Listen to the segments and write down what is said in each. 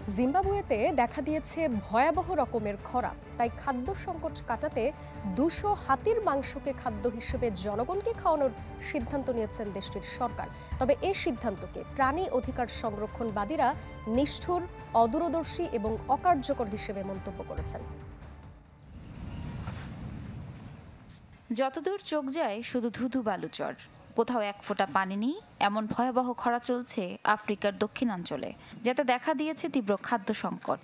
জিম্বাবুয়েতে দেখা দিয়েছে ভয়াবহ রকমের খরা, তাই খাদ্য সংকট কাটাতে 200 হাতির মাংসকে খাদ্য হিসেবে জনগণকে খাওয়ানোর সিদ্ধান্ত নিয়েছেন দেশটির সরকার। তবে এই সিদ্ধান্তকে প্রাণী অধিকার সংরক্ষণবাদীরা নিষ্ঠুর, অদূরদর্শী এবং অকার্যকর হিসেবে মন্তব্য করেছেন। যতদূর চোখ যায় শুধু ধুধু বালুচর, কোথাও এক ফোঁটা পানি নেই। এমন ভয়াবহ খরা চলছে আফ্রিকার দক্ষিণাঞ্চলে, যাতে দেখা দিয়েছে তীব্র খাদ্য সংকট।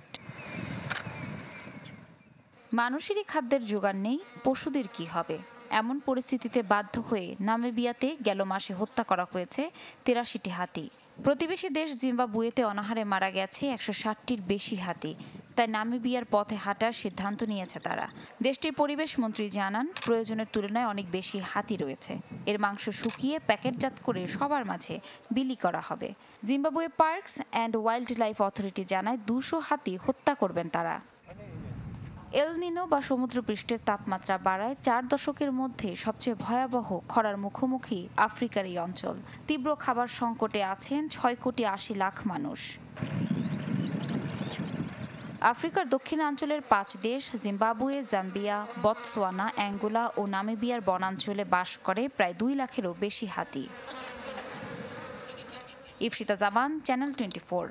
মানুষেরই খাদ্যের জোগান নেই, পশুদের কি হবে? এমন পরিস্থিতিতে বাধ্য হয়ে নামিবিয়াতে গেল মাসে হত্যা করা হয়েছে 83টি হাতি। প্রতিবেশী দেশ জিম্বাবুয়েতে অনাহারে মারা গেছে 160টির বেশি হাতি। তাই নামিবিয়ার পথে হাঁটার সিদ্ধান্ত নিয়েছে তারা। দেশটির পরিবেশ মন্ত্রী জানান, প্রয়োজনের তুলনায় অনেক বেশি হাতি রয়েছে। এর মাংস শুকিয়ে প্যাকেটজাত করে সবার মাঝে বিলি করা হবে। Zimbabwe parks and wild life authority জানায় 200 হাতি হত্যা করবেন তারা। এল নিনো বা সমুদ্রপৃষ্ঠের তাপমাত্রা বাড়ায় 4 দশকের মধ্যে সবচেয়ে ভয়াবহ খরার মুখোমুখি আফ্রিকার এই অঞ্চল। তীব্র খাবার সংকটে আছেন 6,80,00,000 মানুষ। আফ্রিকার দক্ষিণাঞ্চলের 5 দেশ জিম্বাবুয়ে, জাম্বিয়া, বতসোয়ানা, অ্যাঙ্গোলা ও নামিবিয়ার বনাঞ্চলে বাস করে প্রায় 2 লাখেরও বেশি হাতি। ইফশিতা জামান, চ্যানেল 24।